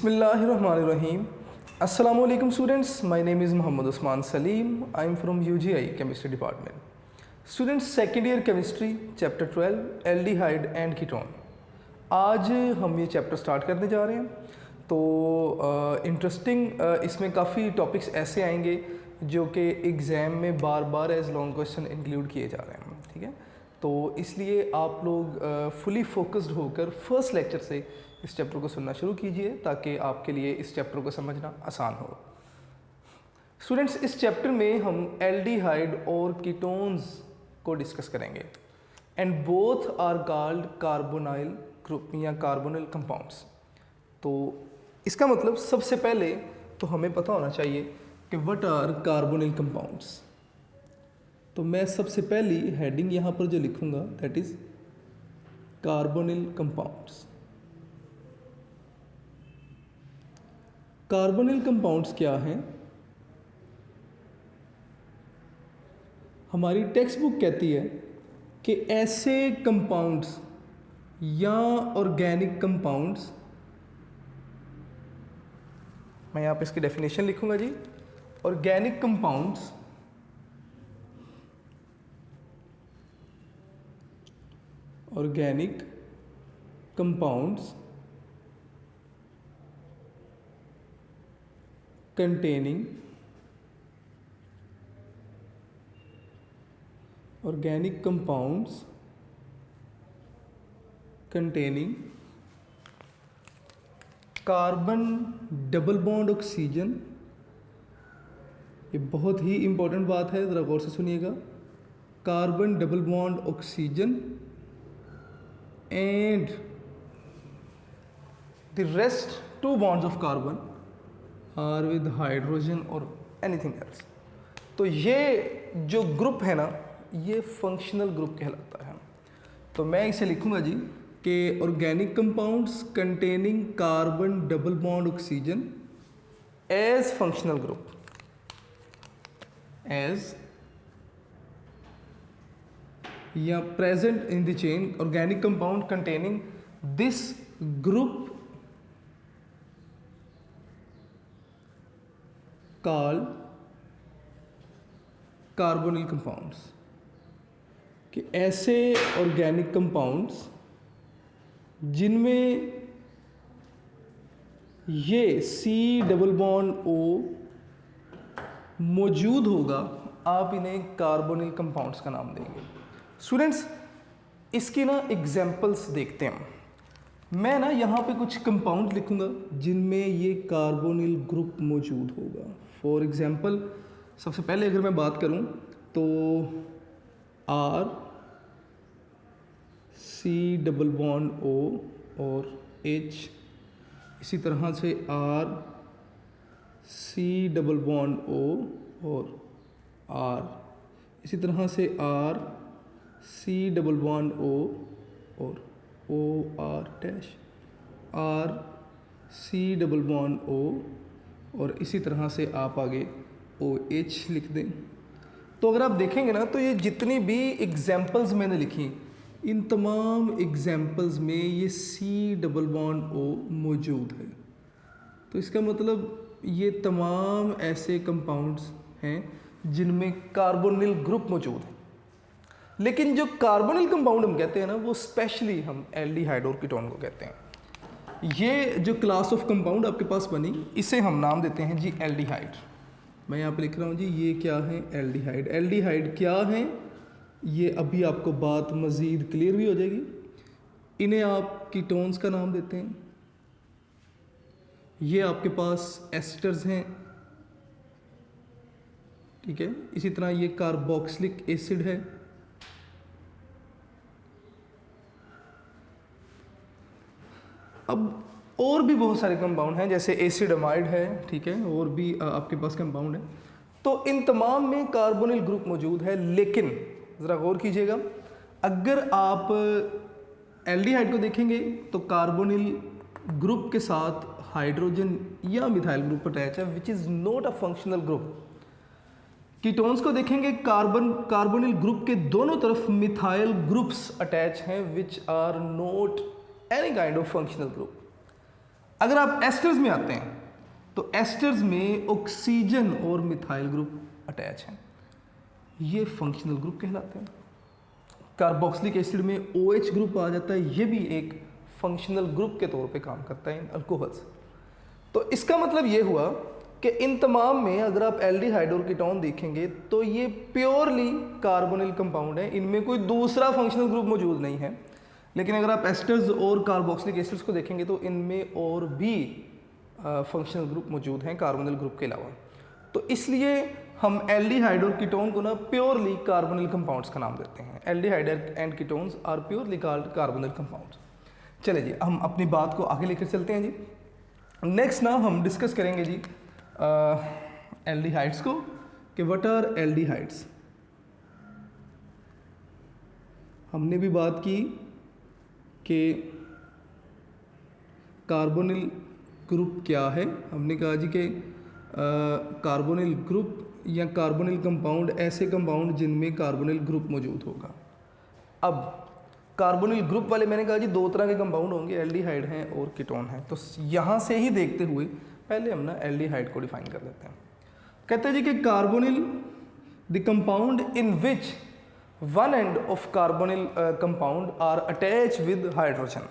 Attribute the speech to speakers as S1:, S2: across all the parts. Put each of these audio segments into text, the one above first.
S1: Bismillahirrahmanirrahim. Assalamu alaikum students. My name is Muhammad Usman Salim. I am from UGI Chemistry Department. Students, second year chemistry chapter 12 aldehyde and ketone. आज हम ये chapter start करने जा रहे हैं। तो interesting इसमें काफ़ी टॉपिक्स ऐसे आएंगे जो कि एग्ज़ाम में बार बार एज लॉन्ग क्वेश्चन इंक्लूड किए जा रहे हैं, ठीक है। तो इसलिए आप लोग फुली फोकस्ड होकर फर्स्ट लेक्चर से इस चैप्टर को सुनना शुरू कीजिए ताकि आपके लिए इस चैप्टर को समझना आसान हो। स्टूडेंट्स, इस चैप्टर में हम एल्डिहाइड और कीटोन्स को डिस्कस करेंगे and both are called carbonyl group या कार्बोनिल कंपाउंड्स। तो इसका मतलब सबसे पहले तो हमें पता होना चाहिए कि व्हाट आर कार्बोनिल कंपाउंड्स। तो मैं सबसे पहली हेडिंग यहाँ पर जो लिखूँगा that is carbonyl compounds. Carbonyl compounds क्या हैं? हमारी टेक्स्ट बुक कहती है कि ऐसे कंपाउंड्स या ऑर्गेनिक कंपाउंड्स, मैं यहाँ पे इसकी डेफिनेशन लिखूंगा जी। Organic compounds containing carbon double bond oxygen. ये बहुत ही इंपॉर्टेंट बात है, ज़रा गौर से सुनिएगा। Carbon double bond oxygen and the rest two bonds of carbon are with hydrogen और एनीथिंग एल्स। तो ये जो ग्रुप है ना, ये फंक्शनल ग्रुप कहलाता है। तो मैं इसे लिखूंगा जी कि organic compounds containing carbon double bond oxygen as functional group, as या present in the chain organic compound containing this group called carbonyl compounds. कि ऐसे ऑर्गेनिक कंपाउंड्स जिनमें ये C डबल बॉन्ड O मौजूद होगा, आप इन्हें कार्बोनिल कंपाउंड्स का नाम देंगे। स्टूडेंट्स, इसकी ना एग्जाम्पल्स देखते हैं। मैं ना यहाँ पे कुछ कंपाउंड लिखूँगा जिनमें ये कार्बोनिल ग्रुप मौजूद होगा। फॉर एग्ज़ाम्पल, सबसे पहले अगर मैं बात करूँ तो R C double bond O और H, इसी तरह से R C double bond O और R, इसी तरह से R C double bond O और O R dash, R C double bond O और इसी तरह से आप आगे OH लिख दें। तो अगर आप देखेंगे ना, तो ये जितनी भी एग्जाम्पल्स मैंने लिखी, इन तमाम एग्जाम्पल्स में ये C डबल बॉन्ड O मौजूद है। तो इसका मतलब ये तमाम ऐसे कंपाउंड्स हैं जिनमें कार्बोनिल ग्रुप मौजूद है। लेकिन जो कार्बोनिल कंपाउंड हम कहते हैं ना, वो स्पेशली हम एल्डिहाइड और कीटोन को कहते हैं। ये जो क्लास ऑफ कंपाउंड आपके पास बनी, इसे हम नाम देते हैं जी एल्डिहाइड। मैं यहाँ पे लिख रहा हूँ जी, ये क्या है? एल्डिहाइड। एल्डिहाइड क्या है, ये अभी आपको बात मज़ीद क्लियर भी हो जाएगी। इन्हें आप कीटोन्स का नाम देते हैं। ये आपके पास एस्टर्स हैं, ठीक है। इसी तरह ये कार्बोक्सिलिक एसिड है। अब और भी बहुत सारे कंपाउंड हैं, जैसे एसिडमाइड है, ठीक है, और भी आपके पास कंपाउंड है। तो इन तमाम में कार्बोनिल ग्रुप मौजूद है। लेकिन ज़रा गौर कीजिएगा, अगर आप एल्डिहाइड को देखेंगे तो कार्बोनिल ग्रुप के साथ हाइड्रोजन या मिथाइल ग्रुप अटैच है, which is not a functional group. Ketones को देखेंगे, कार्बोनिल ग्रुप के दोनों तरफ मिथाइल ग्रुप्स अटैच हैं, which are not any kind of functional group. अगर आप एस्टर्स में आते हैं तो एस्टर्स में ऑक्सीजन और मिथाइल ग्रुप अटैच हैं, ये फंक्शनल ग्रुप कहलाते हैं। कार्बोक्सिलिक एसिड में OH ग्रुप आ जाता है, ये भी एक फंक्शनल ग्रुप के तौर पे काम करता है इन अल्कोहल्स। तो इसका मतलब ये हुआ कि इन तमाम में अगर आप एल्डिहाइड और कीटोन देखेंगे तो ये प्योरली कार्बोनिल कंपाउंड है, इनमें कोई दूसरा फंक्शनल ग्रुप मौजूद नहीं है। लेकिन अगर आप एस्टर्स और कार्बोक्सिलिक एसिड्स को देखेंगे तो इनमें और भी फंक्शनल ग्रुप मौजूद हैं कार्बोनिल ग्रुप के अलावा। तो इसलिए हम एल्डिहाइड और कीटोन को ना प्योरली कार्बोनिल कंपाउंड्स का नाम देते हैं। Aldehyde and ketones are purely called carbonyl compounds. चलिए जी, हम अपनी बात को आगे लेकर चलते हैं जी। नेक्स्ट ना हम डिस्कस करेंगे जी एल्डिहाइड्स को, कि व्हाट आर एल्डिहाइड्स। हमने भी बात की कि कार्बोनिल ग्रुप क्या है। हमने कहा जी कि कार्बोनिल ग्रुप या कार्बोनिल कंपाउंड ऐसे कंपाउंड जिनमें कार्बोनिल ग्रुप मौजूद होगा। अब कार्बोनिल ग्रुप वाले मैंने कहा जी दो तरह के कंपाउंड होंगे, एल्डिहाइड हैं और कीटोन हैं। तो यहाँ से ही देखते हुए पहले हम ना एल्डिहाइड को डिफाइन कर लेते हैं। कहते हैं जी कि carbonyl the compound in which one end of carbonyl compound are attach with hydrogen.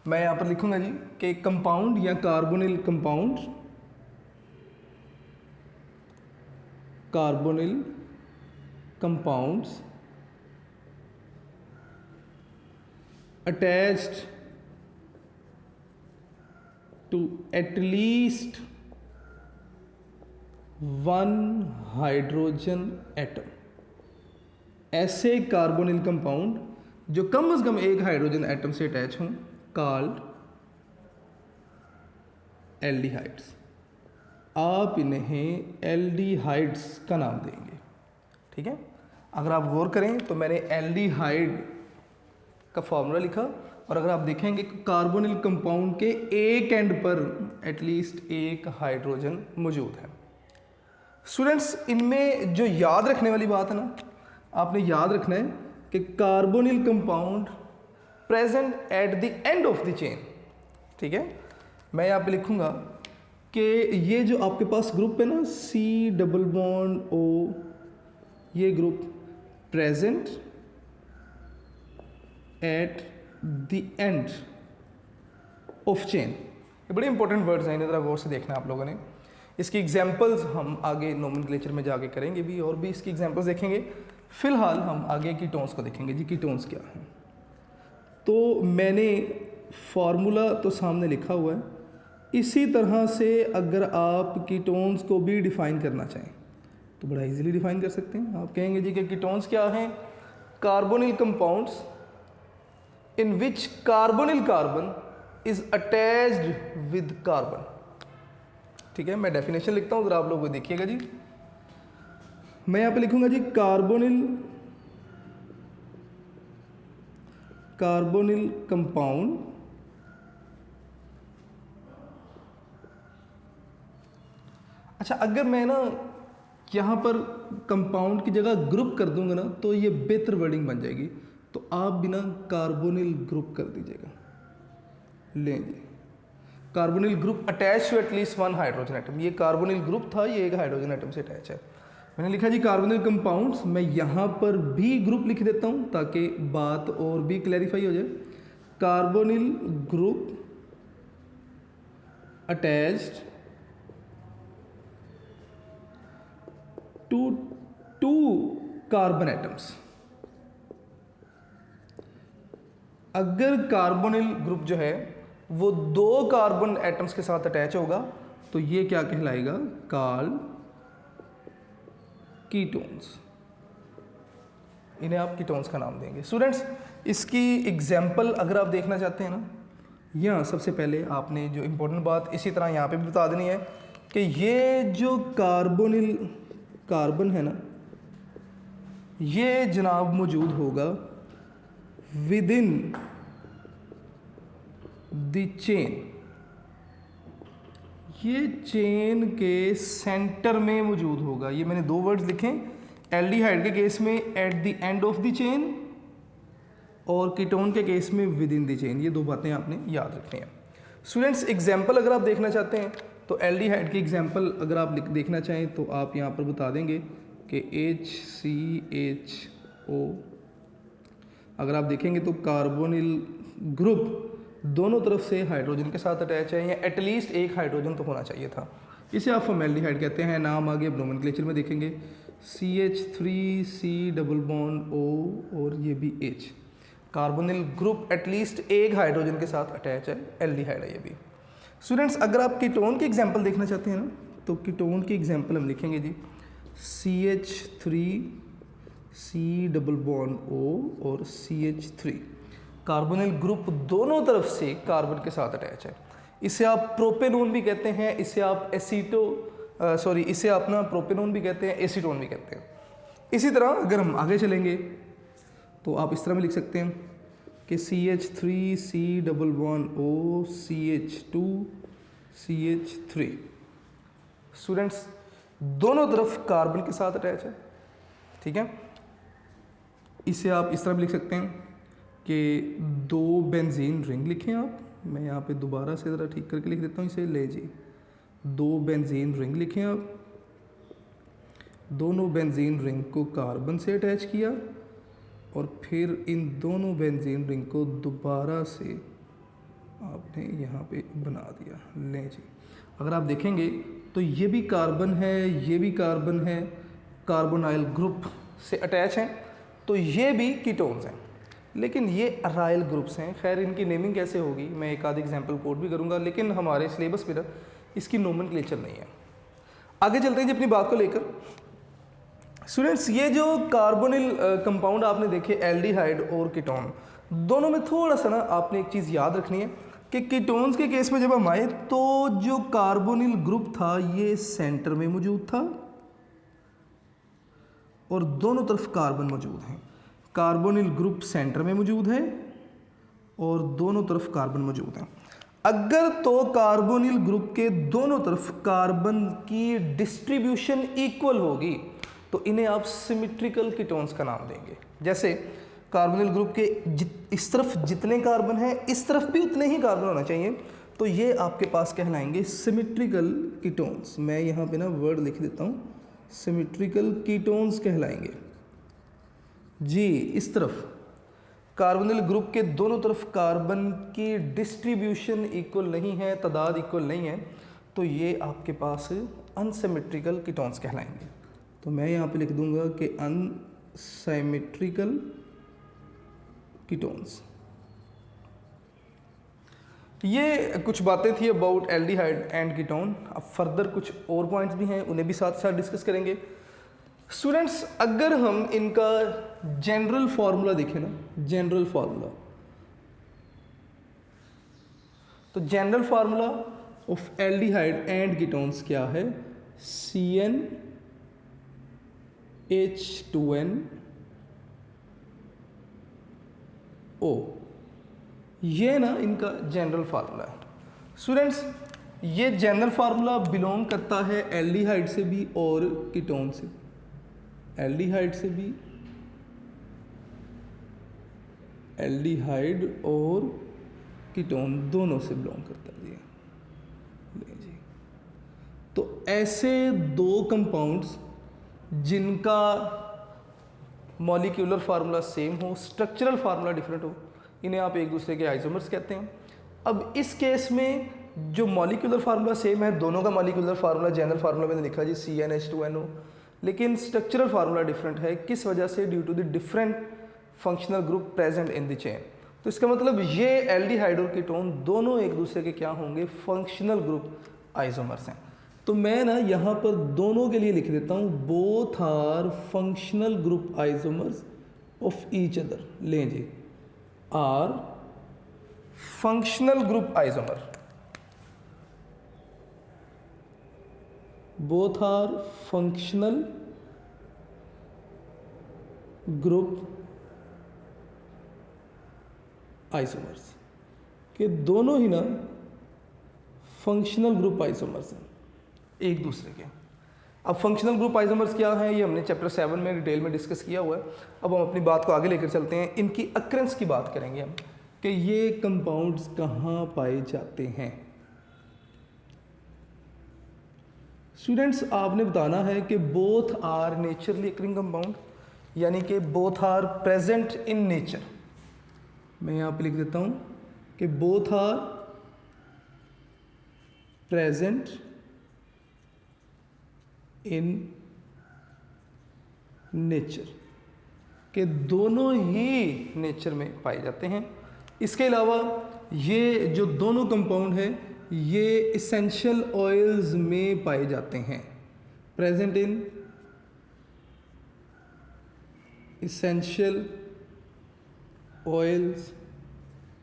S1: मैं यहाँ पर लिखूंगा जी कि कंपाउंड या carbonyl compound, carbonyl compounds attached to at least one hydrogen atom। ऐसे कार्बोनिल कंपाउंड जो कम से कम एक हाइड्रोजन एटम से अटैच हों कॉल्ड एल्डिहाइड्स। आप इन्हें एल्डिहाइड्स का नाम देंगे, ठीक है। अगर आप गौर करें तो मैंने एल्डिहाइड का फॉर्मूला लिखा, और अगर आप देखेंगे कार्बोनिल कंपाउंड के एक एंड पर एटलीस्ट एक हाइड्रोजन मौजूद है। स्टूडेंट्स, इनमें जो याद रखने वाली बात है ना, आपने याद रखना है कि carbonyl compound present at the end of the chain, ठीक है। मैं यहाँ पे लिखूंगा कि ये जो आपके पास ग्रुप है ना C+O, ये group present at the end of chain. ये बड़े इंपॉर्टेंट वर्ड्स हैं, इन्हें ज़रा गौर से देखना आप लोगों ने। इसकी एग्जांपल्स हम आगे नोमेनक्लेचर में जाके करेंगे भी, और भी इसकी एग्जांपल्स देखेंगे। फिलहाल हम आगे कीटोन्स को देखेंगे जी, कीटोन्स क्या हैं। तो मैंने फार्मूला तो सामने लिखा हुआ है। इसी तरह से अगर आप कीटोन्स को भी डिफ़ाइन करना चाहें तो बड़ा इजीली डिफ़ाइन कर सकते हैं। आप कहेंगे जी कि कीटोन्स क्या हैं, carbonyl compounds in which carbonyl carbon is attached with carbon। ठीक है, मैं डेफिनेशन लिखता हूँ, जरा आप लोग देखिएगा जी। मैं यहाँ पे लिखूंगा जी कार्बोनिल कंपाउंड अच्छा, अगर मैं ना यहाँ पर कंपाउंड की जगह ग्रुप कर दूंगा ना तो ये बेहतर वर्डिंग बन जाएगी। तो आप बिना कार्बोनिल ग्रुप कर दीजिएगा, लेंगे carbonyl group attach to at least one hydrogen atom. ये कार्बोनिल ग्रुप था, ये एक हाइड्रोजन एटम से अटैच है। मैंने लिखा जी कार्बोनिल कंपाउंड्स, मैं यहाँ पर भी ग्रुप लिख देता हूँ ताकि बात और भी क्लैरिफाई हो जाए। Carbonyl group attached to two carbon atoms. अगर कार्बोनिल ग्रुप जो है वो दो कार्बन एटम्स के साथ अटैच होगा तो ये क्या कहलाएगा, कॉल्ड कीटोन्स। इन्हें आप कीटोन्स का नाम देंगे। स्टूडेंट्स, इसकी एग्जाम्पल अगर आप देखना चाहते हैं ना, यहाँ सबसे पहले आपने जो इम्पोर्टेंट बात इसी तरह यहाँ पे भी बता देनी है कि ये जो कार्बन है ना, ये जनाब मौजूद होगा विद इन द चेन। ये चेन के सेंटर में मौजूद होगा। ये मैंने दो वर्ड्स लिखे, एल्डिहाइड के केस में at the end of the chain और कीटोन के केस में विद इन द चेन। ये दो बातें आपने याद रखनी है। स्टूडेंट्स एग्जाम्पल अगर आप देखना चाहते हैं तो एल्डिहाइड के एग्जाम्पल अगर आप देखना चाहें तो आप यहाँ पर बता देंगे कि HCHO। अगर आप देखेंगे तो कार्बोनिल ग्रुप दोनों तरफ से हाइड्रोजन के साथ अटैच है, या एटलीस्ट एक हाइड्रोजन तो होना चाहिए था। इसे आप फॉर्मेल्डिहाइड कहते हैं। नाम आगे अब नोमेनक्लेचर में देखेंगे, CH3 डबल बॉन्ड O और ये भी H। कार्बोनिल ग्रुप एटलीस्ट एक हाइड्रोजन के साथ अटैच है, एल्डिहाइड है ये भी। स्टूडेंट्स अगर आप कीटोन की एग्जांपल देखना चाहते हैं ना, तो कीटोन की एग्जांपल हम लिखेंगे जी CH3 डबल बॉन्ड O और CH3। कार्बोनिल ग्रुप दोनों तरफ से कार्बन के साथ अटैच है। इसे आप प्रोपेनोन भी कहते हैं, इसे आप इसे आप ना प्रोपेनोन भी कहते हैं, एसीटोन भी कहते हैं। इसी तरह अगर हम आगे चलेंगे तो आप इस तरह में लिख सकते हैं कि CH3 double bond O CH2 CH3। Students दोनों तरफ कार्बन के साथ अटैच है, ठीक है। इसे आप इस तरह भी लिख सकते हैं कि 2 बेंजीन रिंग लिखें आप। मैं यहाँ पे दोबारा से ज़रा ठीक करके लिख देता हूँ इसे, ले जी 2 बेंजीन रिंग लिखें आप। दोनों बेंजीन रिंग को कार्बन से अटैच किया और फिर इन दोनों बेंजीन रिंग को दोबारा से आपने यहाँ पे बना दिया, ले जी। अगर आप देखेंगे तो ये भी कार्बन है, ये भी कार्बन है, कार्बोनाइल ग्रुप से अटैच हैं, तो ये भी कीटोन्स हैं, लेकिन ये अराइल ग्रुप्स हैं। खैर इनकी नेमिंग कैसे होगी मैं एक आध एग्जाम्पल कोट भी करूँगा, लेकिन हमारे सिलेबस में इसकी नोमेनक्लेचर नहीं है। आगे चलते हैं जी अपनी बात को लेकर। स्टूडेंट्स ये जो कार्बोनिल कंपाउंड आपने देखे एल्डिहाइड और कीटोन, दोनों में थोड़ा सा ना आपने एक चीज़ याद रखनी है कि कीटोन्स के केस में जब हम आए तो जो कार्बोनिल ग्रुप था ये सेंटर में मौजूद था और दोनों तरफ कार्बन मौजूद हैं। कार्बोनिल ग्रुप सेंटर में मौजूद है और दोनों तरफ कार्बन मौजूद हैं। अगर तो कार्बोनिल ग्रुप के दोनों तरफ कार्बन की डिस्ट्रीब्यूशन इक्वल होगी तो इन्हें आप सिमेट्रिकल कीटोन्स का नाम देंगे। जैसे कार्बोनिल ग्रुप के इस तरफ जितने कार्बन हैं इस तरफ भी उतने ही कार्बन होना चाहिए, तो ये आपके पास कहलाएंगे सिमेट्रिकल कीटोन्स। मैं यहाँ पे ना वर्ड लिख देता हूँ, सिमेट्रिकल कीटोन्स कहलाएंगे जी। इस तरफ कार्बोनिल ग्रुप के दोनों तरफ कार्बन की डिस्ट्रीब्यूशन इक्वल नहीं है, तादाद इक्वल नहीं है, तो ये आपके पास अनसिमेट्रिकल कीटोन्स कहलाएंगे। तो मैं यहाँ पे लिख दूंगा कि अनसिमेट्रिकल कीटोन्स। ये कुछ बातें थी अबाउट एल्डिहाइड एंड कीटोन। अब फर्दर कुछ और पॉइंट्स भी हैं, उन्हें भी साथ साथ डिस्कस करेंगे। स्टूडेंट्स अगर हम इनका जनरल फार्मूला देखें ना, जनरल फार्मूला, तो general formula of aldehyde and ketones क्या है? CnH2nO। ये ना इनका जनरल फार्मूला है। स्टूडेंट्स ये जनरल फार्मूला बिलोंग करता है एल्डिहाइड से भी और कीटोन से, एल्डिहाइड से भी, एल्डिहाइड और कीटोन दोनों से बिलोंग करता है जी। तो ऐसे दो कंपाउंड्स जिनका मॉलिक्यूलर फार्मूला सेम हो, स्ट्रक्चरल फार्मूला डिफरेंट हो, इन्हें आप एक दूसरे के आइसोमर्स कहते हैं। अब इस केस में जो मॉलिक्यूलर फार्मूला सेम है, दोनों का मॉलिक्यूलर फार्मूला जनरल फार्मूला मैंने लिखा जी CnH2nO, लेकिन स्ट्रक्चरल फार्मूला डिफरेंट है। किस वजह से? Due to the different functional group present in the chain. तो इसका मतलब ये एल्डिहाइड और कीटोन दोनों एक दूसरे के क्या होंगे? फंक्शनल ग्रुप आइसोमर्स हैं। तो मैं ना यहाँ पर दोनों के लिए लिख देता हूँ both are functional group isomers of each other. लें जी, are functional group isomer, both are functional group isomers, के दोनों ही ना फंक्शनल ग्रुप आइसोमर्स हैं एक दूसरे के। अब फंक्शनल ग्रुप आइसोमर्स क्या है ये हमने चैप्टर 7 में डिटेल में डिस्कस किया हुआ है। अब हम अपनी बात को आगे लेकर चलते हैं, इनकी अक्रेंस की बात करेंगे हम कि ये कंपाउंड्स कहाँ पाए जाते हैं। स्टूडेंट्स, आपने बताना है कि both are naturally occurring compound, यानी कि both are present in nature. मैं यहाँ पे लिख देता हूँ कि both are present in nature, के दोनों ही नेचर में पाए जाते हैं। इसके अलावा ये जो दोनों कंपाउंड हैं ये इसेंशियल ऑयल्स में पाए जाते हैं, present in essential oils.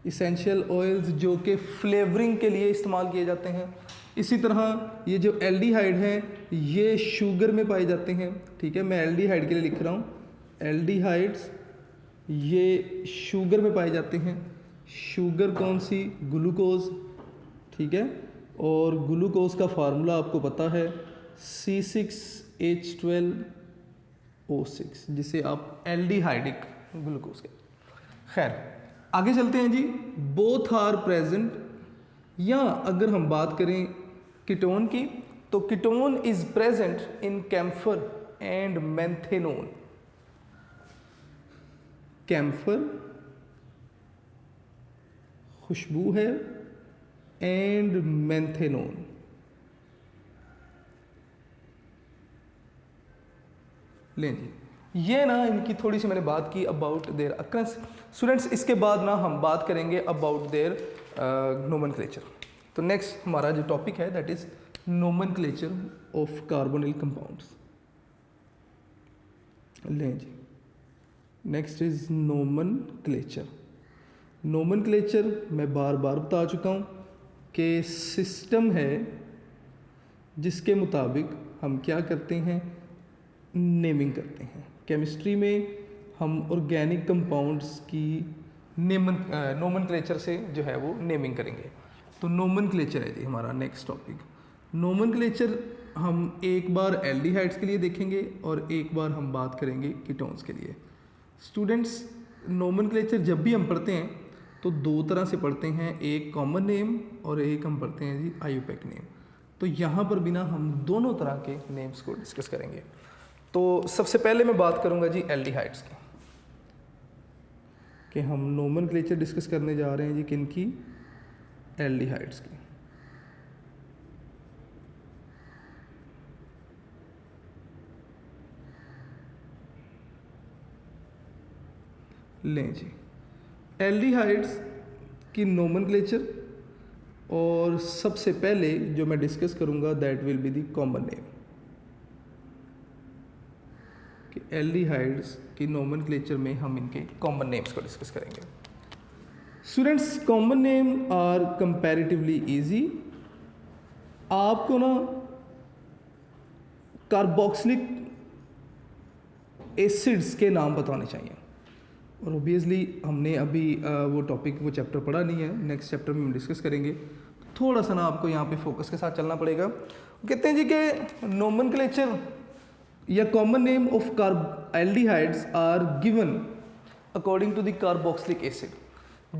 S1: Essential oils जो कि फ्लेवरिंग के लिए इस्तेमाल किए जाते हैं। इसी तरह ये जो एल्डिहाइड हैं ये शुगर में पाए जाते हैं। ठीक है, मैं एल्डिहाइड के लिए लिख रहा हूँ, एल्डिहाइड्स ये शुगर में पाए जाते हैं। शुगर कौन सी? ग्लूकोज। ठीक है, और ग्लूकोज का फार्मूला आपको पता है C6H12O6, जिसे आप एल्डिहाइडिक ग्लूकोज कहते हैं। खैर, आगे चलते हैं जी। बोथ आर प्रेजेंट, या अगर हम बात करें कीटोन की तो ketone is present in camphor and menthone. Camphor खुशबू है, एंड मेंथेनोन लें जी। ये ना इनकी थोड़ी सी मैंने बात की अबाउट देयर अकरेंस। स्टूडेंट्स, इसके बाद ना हम बात करेंगे अबाउट देयर नोमेनक्लेचर। तो नेक्स्ट हमारा जो टॉपिक है that is nomenclature of carbonyl compounds. लें जी, नेक्स्ट इज नोमेनक्लेचर। नोमेनक्लेचर मैं बार बार बता चुका हूँ कि सिस्टम है जिसके मुताबिक हम क्या करते हैं, नेमिंग करते हैं। केमिस्ट्री में हम ऑर्गेनिक कंपाउंड्स की नोमेनक्लेचर से जो है वो नेमिंग करेंगे। तो नोमेनक्लेचर है जी हमारा नेक्स्ट टॉपिक। नोमेनक्लेचर हम एक बार एल्डिहाइड्स के लिए देखेंगे और एक बार हम बात करेंगे कीटोन्स के लिए। स्टूडेंट्स, नोमेनक्लेचर जब भी हम पढ़ते हैं तो दो तरह से पढ़ते हैं, एक कॉमन नेम और एक हम पढ़ते हैं जी आईयूपैक नेम। तो यहाँ पर भी ना हम दोनों तरह के नेम्स को डिस्कस करेंगे। तो सबसे पहले मैं बात करूँगा जी एल्डिहाइड्स की, कि हम नोमेनक्लेचर डिस्कस करने जा रहे हैं जी किनकी, एल्डिहाइड्स की। लें जी, एल्डिहाइड्स की नोमेनक्लेचर, और सबसे पहले जो मैं डिस्कस करूंगा that will be the common name. कि एल्डिहाइड्स की नोमेनक्लेचर में हम इनके कॉमन नेम्स को डिस्कस करेंगे। Students, common name are comparatively easy. आपको ना कार्बोक्सिलिक एसिड्स के नाम बताने चाहिए, और ओबियसली हमने अभी वो टॉपिक वो चैप्टर पढ़ा नहीं है, नेक्स्ट चैप्टर में हम डिस्कस करेंगे। थोड़ा सा ना आपको यहाँ पे फोकस के साथ चलना पड़ेगा। कहते हैं जी कि नोमेनक्लेचर या common name of aldehydes are given according to the carboxylic acid.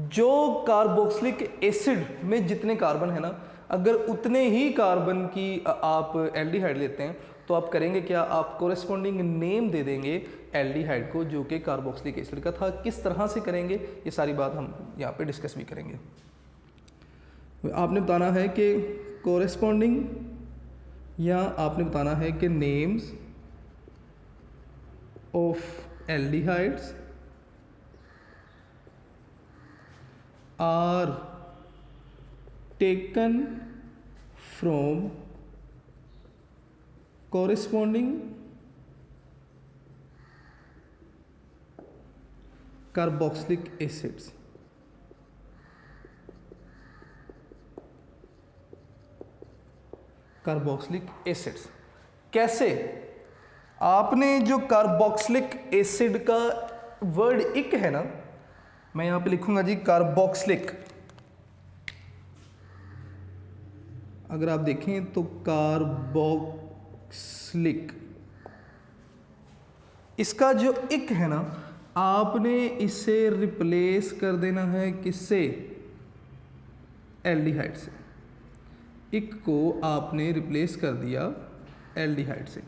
S1: जो कार्बोक्सिलिक एसिड में जितने कार्बन है ना, अगर उतने ही कार्बन की आप एल्डिहाइड लेते हैं तो आप करेंगे क्या, आप कोरेस्पॉन्डिंग नेम दे देंगे एल्डिहाइड को जो कि कार्बोक्सिलिक एसिड का था। किस तरह से करेंगे ये सारी बात हम यहाँ पे डिस्कस भी करेंगे। आपने बताना है कि कोरेस्पॉन्डिंग, या आपने बताना है कि names of aldehydes are taken from corresponding carboxylic acids। Carboxylic acids कैसे? आपने जो कार्बोक्सिलिक एसिड का वर्ड इक है ना, मैं यहां पे लिखूंगा जी कार्बोक्सिलिक। अगर आप देखें तो कार्बोक्सिलिक, इसका जो इक है ना, आपने इसे रिप्लेस कर देना है किससे? एल्डिहाइड से। इक को आपने रिप्लेस कर दिया एल्डिहाइड से।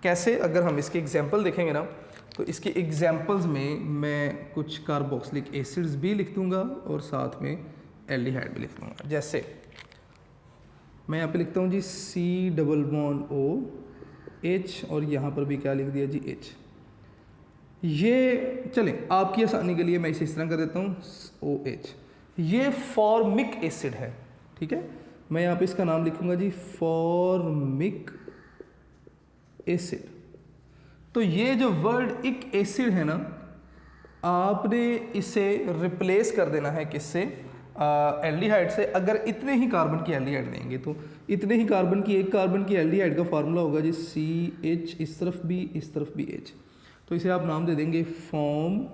S1: कैसे? अगर हम इसके एग्जांपल देखेंगे ना, तो इसके एग्जांपल्स में मैं कुछ कार्बोक्सिलिक एसिड्स भी लिख दूंगा और साथ में एल्डिहाइड भी लिख दूंगा। जैसे मैं यहाँ पे लिखता हूँ जी C≡O H, और यहाँ पर भी क्या लिख दिया जी H। ये चलें आपकी आसानी के लिए मैं इसे इस तरह कर देता हूँ OH। ये फॉर्मिक एसिड है, ठीक है। मैं यहाँ पे इसका नाम लिखूंगा जी फॉर्मिक एसिड। तो ये जो वर्ड इक एसिड है ना, आपने इसे रिप्लेस कर देना है किससे? एल्डिहाइड से। अगर इतने ही कार्बन की एल्डिहाइड लेंगे तो इतने ही कार्बन की, एक कार्बन की एल्डिहाइड का फार्मूला होगा जी CH, इस तरफ भी इस तरफ भी H। तो इसे आप नाम दे देंगे फॉर्म,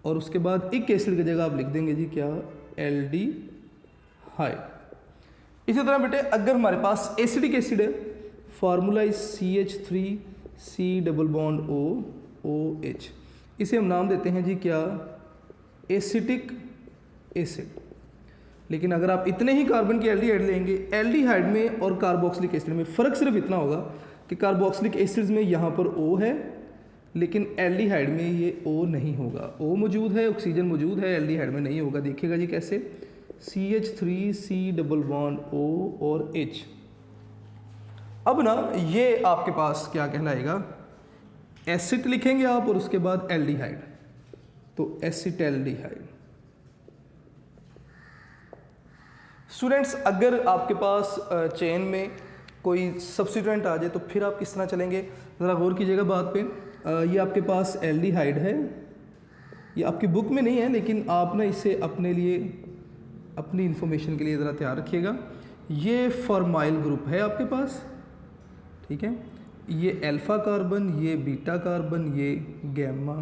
S1: और उसके बाद एक एसिड की जगह आप लिख देंगे जी क्या? एल्डिहाइड। इसी तरह बेटे अगर हमारे पास एसिडिक एसिड है, फार्मूला इज CH3C≡O OH। इसे हम नाम देते हैं जी क्या? Acetic acid. लेकिन अगर आप इतने ही कार्बन की एल्डिहाइड लेंगे, एल्डिहाइड में और कार्बोक्सिलिक एसिड में फ़र्क सिर्फ इतना होगा कि कार्बोक्सिलिक एसिड्स में यहाँ पर O है, लेकिन एल्डिहाइड में ये O नहीं होगा। O मौजूद है, ऑक्सीजन मौजूद है, एल्डिहाइड में नहीं होगा। देखिएगा जी कैसे? CH3C≡O और H। अब ना ये आपके पास क्या कहलाएगा? एसिड लिखेंगे आप और उसके बाद एल्डिहाइड, तो एसिटैल्डिहाइड। स्टूडेंट्स अगर आपके पास चेन में कोई सब्स्टिट्यूएंट आ जाए तो फिर आप किस तरह चलेंगे? ज़रा गौर कीजिएगा बात पे। ये आपके पास एल्डिहाइड है, ये आपकी बुक में नहीं है, लेकिन आप ना इसे अपने लिए, अपनी इंफॉर्मेशन के लिए ज़रा तैयार रखिएगा। ये फॉर्माइल ग्रुप है आपके पास, ठीक है। ये अल्फ़ा कार्बन, ये बीटा कार्बन, ये गैमा,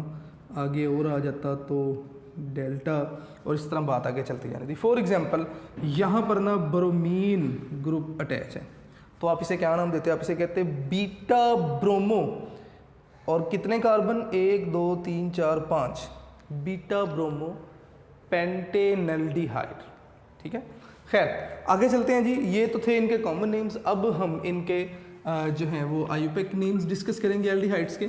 S1: आगे और आ जाता तो डेल्टा, और इस तरह बात आगे चलती जानी थी। फॉर एग्जांपल यहाँ पर ना ब्रोमीन ग्रुप अटैच है, तो आप इसे क्या नाम देते हैं? आप इसे कहते हैं बीटा ब्रोमो। और कितने कार्बन? 1 2 3 4 5, बीटा ब्रोमो पेंटेनल्डिहाइड, ठीक है। खैर आगे चलते हैं जी। ये तो थे इनके कॉमन नेम्स। अब हम इनके जो हैं वो आयुपेक नेम्स डिस्कस करेंगे एल्डिहाइड्स के।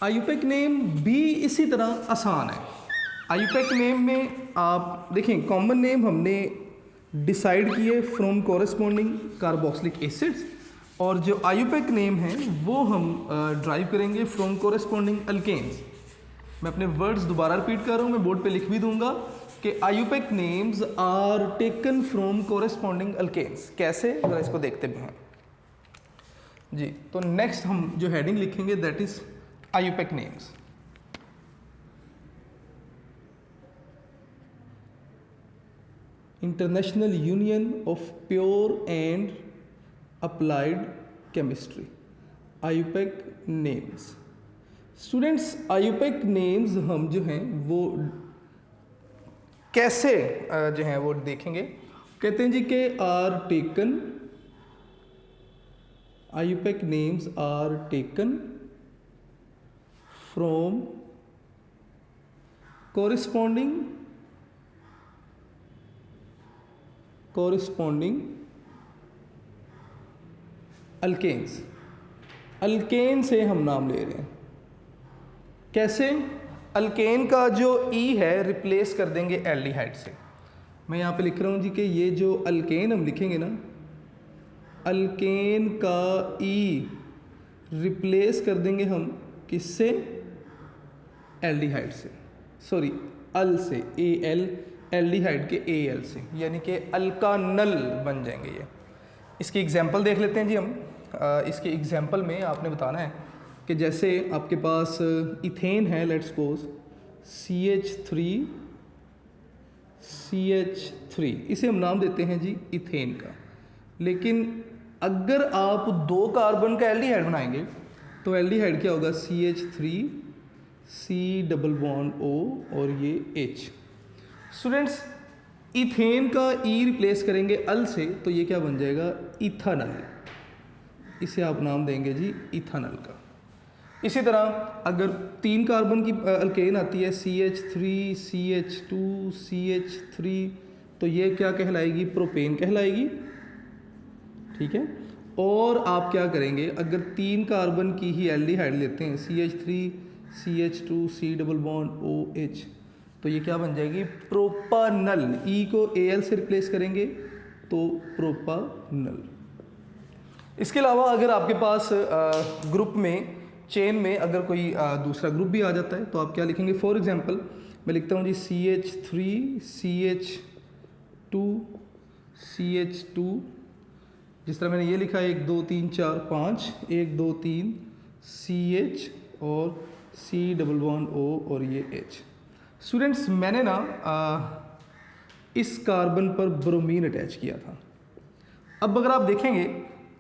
S1: आयुपेक नेम भी इसी तरह आसान है। आयुपेक नेम में आप देखें कॉमन नेम हमने डिसाइड किए फ्रॉम कॉरेस्पॉन्डिंग कार्बोक्सिलिक एसिड्स, और जो आयुपेक नेम है वो हम ड्राइव करेंगे फ्रॉम कॉरेस्पॉन्डिंग अल्केन्स। मैं अपने वर्ड्स दोबारा रिपीट कर रहा हूँ, मैं बोर्ड पे लिख भी दूंगा कि IUPAC names are taken from corresponding alkanes. कैसे? अगर इसको देखते भी हैं जी। तो नेक्स्ट हम जो हेडिंग लिखेंगे that is IUPAC names. International union of pure and applied chemistry, IUPAC names. Students IUPAC names हम जो हैं वो कैसे जो हैं वो देखेंगे। कहते हैं जी कि are taken, IUPAC names are taken from corresponding alkanes. Alkane से हम नाम ले रहे हैं। कैसे? अल्केन का जो ई है रिप्लेस कर देंगे एल्डिहाइड से। मैं यहाँ पे लिख रहा हूँ जी कि ये जो अल्केन हम लिखेंगे ना, अल्केन का ई रिप्लेस कर देंगे हम किससे? एल्डिहाइड से, सॉरी अल से, AL, एल्डिहाइड के AL से, यानी कि अल्कानल बन जाएंगे ये। इसकी एग्जांपल देख लेते हैं जी हम। इसके एग्जांपल में आपने बताना है कि जैसे आपके पास इथेन है, लेट्स सपोज CH3, इसे हम नाम देते हैं जी इथेन का। लेकिन अगर आप 2 कार्बन का एल्डिहाइड बनाएंगे तो एल्डिहाइड क्या होगा? CH3C≡O और ये H। स्टूडेंट्स इथेन का ई रिप्लेस करेंगे अल से, तो ये क्या बन जाएगा, इथानल। इसे आप नाम देंगे जी इथानल का। इसी तरह अगर 3 कार्बन की अल्केन आती है CH3 CH2 CH3, तो ये क्या कहलाएगी, प्रोपेन कहलाएगी। ठीक है। और आप क्या करेंगे, अगर 3 कार्बन की ही एल्डिहाइड लेते हैं CH3 CH2 C double bond OH, तो ये क्या बन जाएगी, प्रोपानल। ई को Al से रिप्लेस करेंगे तो प्रोपानल। इसके अलावा अगर आपके पास ग्रुप में, चेन में अगर कोई दूसरा ग्रुप भी आ जाता है, तो आप क्या लिखेंगे, फॉर एग्जांपल मैं लिखता हूँ जी CH3 CH2 CH2, जिस तरह मैंने ये लिखा है 1 2 3 4 5, 1 2 3 CH और C डबल बॉन्ड O और ये H। स्टूडेंट्स मैंने ना इस कार्बन पर ब्रोमीन अटैच किया था। अब अगर आप देखेंगे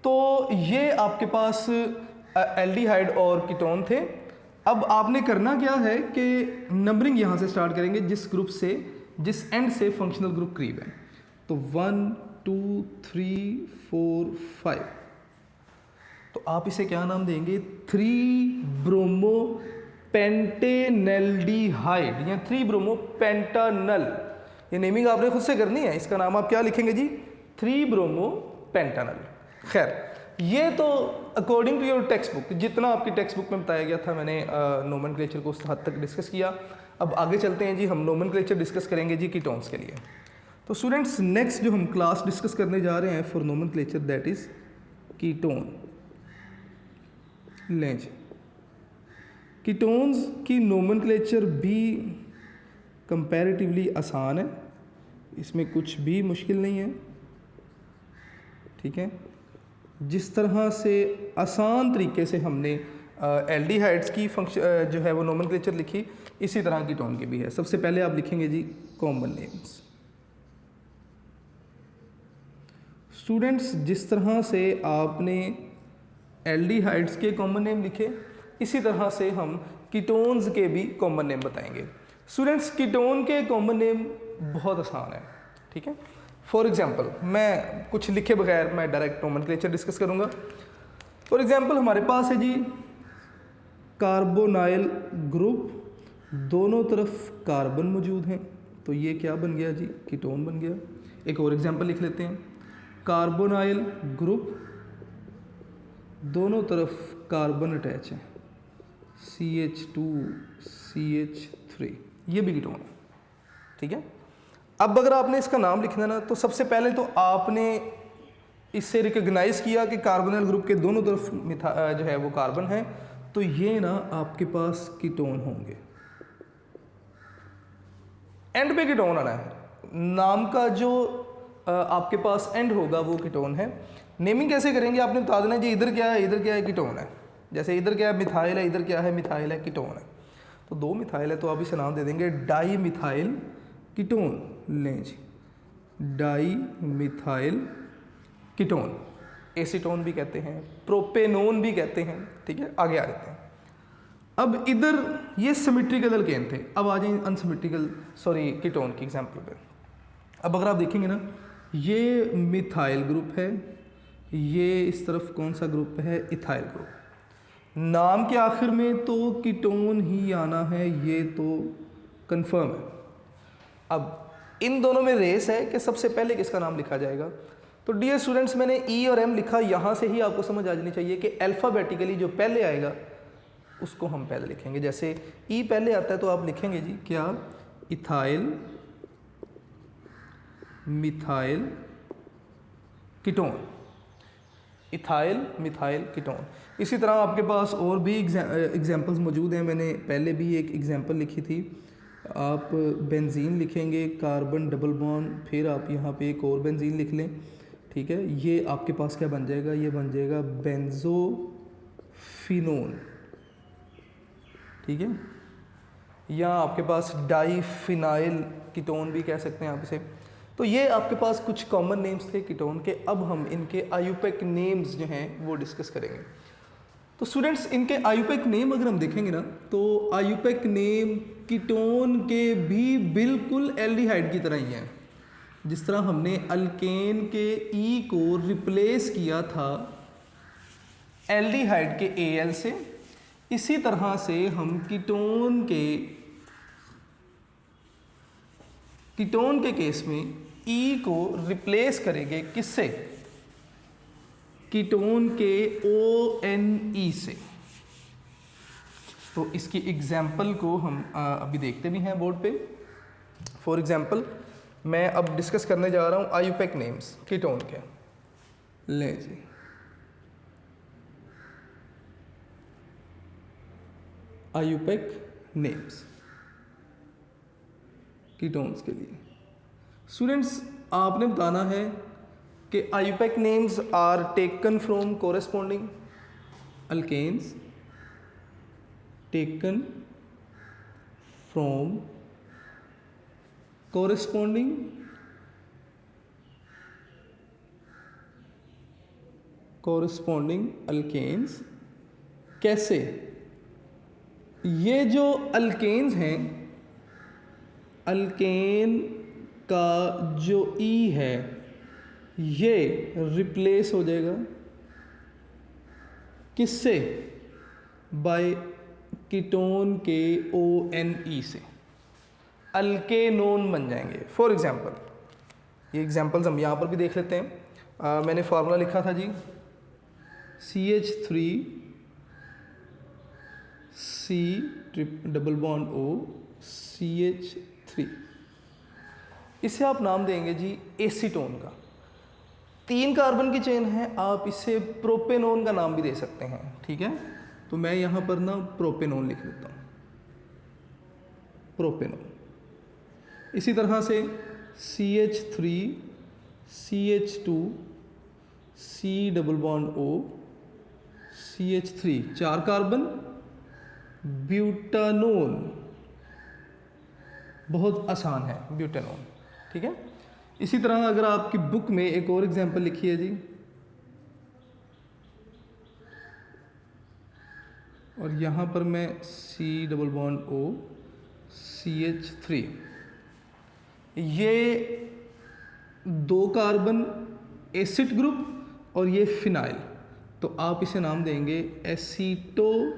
S1: तो ये आपके पास एल्डिहाइड और कीटोन थे। अब आपने करना क्या है कि नंबरिंग यहाँ से स्टार्ट करेंगे, जिस ग्रुप से, जिस एंड से फंक्शनल ग्रुप करीब है। तो 1 2 3 4 5, तो आप इसे क्या नाम देंगे, 3 ब्रोमो पेंटेनल्डिहाइड या 3 ब्रोमो पेंटानल। ये नेमिंग आपने खुद से करनी है। इसका नाम आप क्या लिखेंगे जी, 3 ब्रोमो पेंटानल। खैर, ये तो according to your text book, जितना आपकी टेक्स्ट बुक में बताया गया था, मैंने नोमेनक्लेचर को उस हद तक डिस्कस किया। अब आगे चलते हैं जी, हम नोमेनक्लेचर डिस्कस करेंगे जी कीटोन्स के लिए। तो स्टूडेंट्स नेक्स्ट जो हम क्लास डिस्कस करने जा रहे हैं for nomenclature, that is ketone. लें जी, कीटोन्स की नोमेनक्लेचर भी कंपैरेटिवली आसान है, इसमें कुछ भी मुश्किल नहीं है। ठीक है। जिस तरह से आसान तरीके से हमने एल्डिहाइड्स की फंक्शन जो है वो नोमेनक्लेचर लिखी, इसी तरह कीटोन की भी है। सबसे पहले आप लिखेंगे जी कॉमन नेम्स। स्टूडेंट्स जिस तरह से आपने एल्डिहाइड्स के कॉमन नेम लिखे, इसी तरह से हम कीटोन्स के भी कॉमन नेम बताएंगे। स्टूडेंट्स कीटोन के कॉमन नेम बहुत आसान है। ठीक है। फॉर एग्जाम्पल मैं कुछ लिखे बगैर मैं डायरेक्ट नोमेनक्लेचर डिस्कस करूँगा। फॉर एग्जाम्पल हमारे पास है जी कार्बोनाइल ग्रुप, दोनों तरफ कार्बन मौजूद हैं, तो ये क्या बन गया जी, कीटोन बन गया। एक और एग्जाम्पल लिख लेते हैं, कार्बोनाइल ग्रुप, दोनों तरफ कार्बन अटैच है, CH2 CH3, ये भी कीटोन है। ठीक है। अब अगर आपने इसका नाम लिखना ना, तो सबसे पहले तो आपने इससे रिकग्नाइज किया कि कार्बोनाइल ग्रुप के दोनों तरफ जो है वो कार्बन है, तो ये ना आपके पास कीटोन होंगे। एंड पे कीटोन आना है, नाम का जो आपके पास एंड होगा वो कीटोन है। नेमिंग कैसे करेंगे, आपने बता देना जी इधर क्या है, इधर क्या है, कीटोन है। जैसे इधर क्या है, मिथाइल है, इधर क्या है, मिथाइल है, कीटोन है। तो 2 मिथाइल है, तो आप इसे नाम दे देंगे डाई मिथाइल कीटोन। लें जी, डाई मिथाइल कीटोन, एसीटोन भी कहते हैं, प्रोपेनोन भी कहते हैं। ठीक है। आगे आ जाते हैं। अब इधर ये सिमेट्रिकल अल्केन थे, अब आ जाए अनसिमेट्रिकल कीटोन की एग्जांपल पे। अब अगर आप देखेंगे ना, ये मिथाइल ग्रुप है, ये इस तरफ कौन सा ग्रुप है, इथाइल ग्रुप। नाम के आखिर में तो कीटोन ही आना है, ये तो कंफर्म है। अब इन दोनों में रेस है कि सबसे पहले किसका नाम लिखा जाएगा। तो डियर स्टूडेंट्स मैंने ई और एम लिखा, यहाँ से ही आपको समझ आ जानी चाहिए कि अल्फ़ाबेटिकली जो पहले आएगा उसको हम पहले लिखेंगे। जैसे ई पहले आता है तो आप लिखेंगे जी क्या, ethyl methyl ketone, ethyl methyl ketone. इसी तरह आपके पास और भी एग्जांपल्स मौजूद हैं। मैंने पहले भी एक एग्जांपल लिखी थी। आप बेंजीन लिखेंगे, कार्बन डबल बॉन्ड, फिर आप यहाँ पे एक और बेंजीन लिख लें। ठीक है। ये आपके पास क्या बन जाएगा, ये बन जाएगा बेंजोफिनोन। ठीक है। या आपके पास डाईफिनाइल कीटोन भी कह सकते हैं आप इसे। तो ये आपके पास कुछ कॉमन नेम्स थे कीटोन के। अब हम इनके आयुपेक नेम्स जो हैं वो डिस्कस करेंगे। तो स्टूडेंट्स इनके आयुपेक नेम अगर हम देखेंगे ना, तो आयुपेक नेम कीटोन के भी बिल्कुल एल्डिहाइड की तरह ही हैं। जिस तरह हमने अल्केन के ई को रिप्लेस किया था एल्डिहाइड के एल से, इसी तरह से हम कीटोन के केस में ई को रिप्लेस करेंगे किससे? कीटोन के ONE से। तो इसकी एग्जाम्पल को हम अभी देखते भी हैं बोर्ड पे। फॉर एग्जाम्पल मैं अब डिस्कस करने जा रहा हूँ आयुपेक नेम्स कीटोन के। ले जी, आयुपेक नेम्स कीटोन्स के लिए। स्टूडेंट्स, आपने बताना है कि IUPAC names are taken from corresponding alkanes, taken from corresponding alkanes. कैसे? ये जो अल्केन्स हैं, अल्केन का जो ई है ये रिप्लेस हो जाएगा किससे? बाय कीटोन के ONE से, अल्केनोन बन जाएंगे। फॉर एग्जांपल, ये एग्जांपल्स हम यहाँ पर भी देख लेते हैं। मैंने फार्मूला लिखा था जी CH3 C double bond O CH3। इसे आप नाम देंगे जी एसीटोन का। 3 कार्बन की चेन है, आप इसे प्रोपेनोन का नाम भी दे सकते हैं। ठीक है, तो मैं यहाँ पर ना प्रोपेनोन लिख लेता हूँ, प्रोपेनोन। इसी तरह से CH3 CH2 C double bond O CH3, 4 carbon, butanone. बहुत आसान है ब्यूटानोन। ठीक है, इसी तरह अगर आपकी बुक में एक और एग्जांपल लिखी है जी, और यहाँ पर मैं C double bond O CH3, ये 2 कार्बन एसिड ग्रुप और ये फिनाइल, तो आप इसे नाम देंगे एसीटोफिनोन।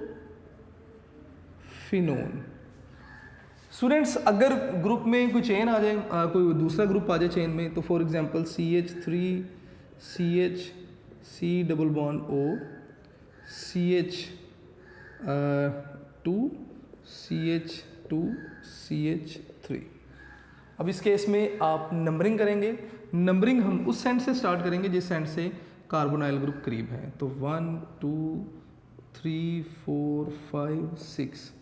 S1: स्टूडेंट्स, अगर ग्रुप में कोई चेन आ जाए, कोई दूसरा ग्रुप आ जाए चेन में, तो for example CH3 CH C double bond O CH2 CH2 CH3। अब इस केस में आप नंबरिंग करेंगे। नंबरिंग हम उस सेंड से स्टार्ट करेंगे जिस सेंड से कार्बोनाइल ग्रुप करीब है। तो 1 2 3 4 5 6।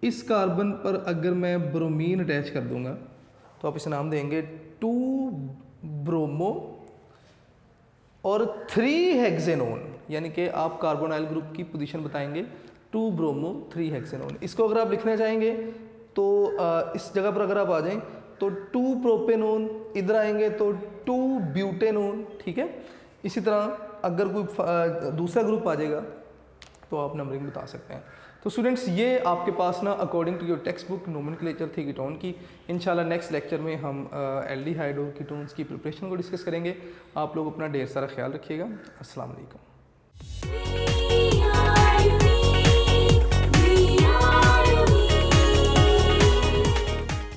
S1: इस कार्बन पर अगर मैं ब्रोमीन अटैच कर दूंगा तो आप इसे नाम देंगे 2 ब्रोमो और 3 हेक्सेनोन, यानी कि आप कार्बोनाइल ग्रुप की पोजीशन बताएंगे 2 ब्रोमो 3 हेक्सेनोन। इसको अगर आप लिखना चाहेंगे तो इस जगह पर अगर आप आ जाएं तो 2 प्रोपेनोन, इधर आएंगे तो 2 ब्यूटेनोन। ठीक है, इसी तरह अगर कोई दूसरा ग्रुप आ जाएगा तो आप नंबरिंग बता सकते हैं। तो स्टूडेंट्स, ये आपके पास ना according to your text book nomenclature थी कीटोन की। इंशाल्लाह नेक्स्ट लेक्चर में हम एल्डिहाइड और कीटोन्स की प्रिपरेशन को डिस्कस करेंगे। आप लोग अपना ढेर सारा ख्याल रखिएगा। अस्सलाम वालेकुम।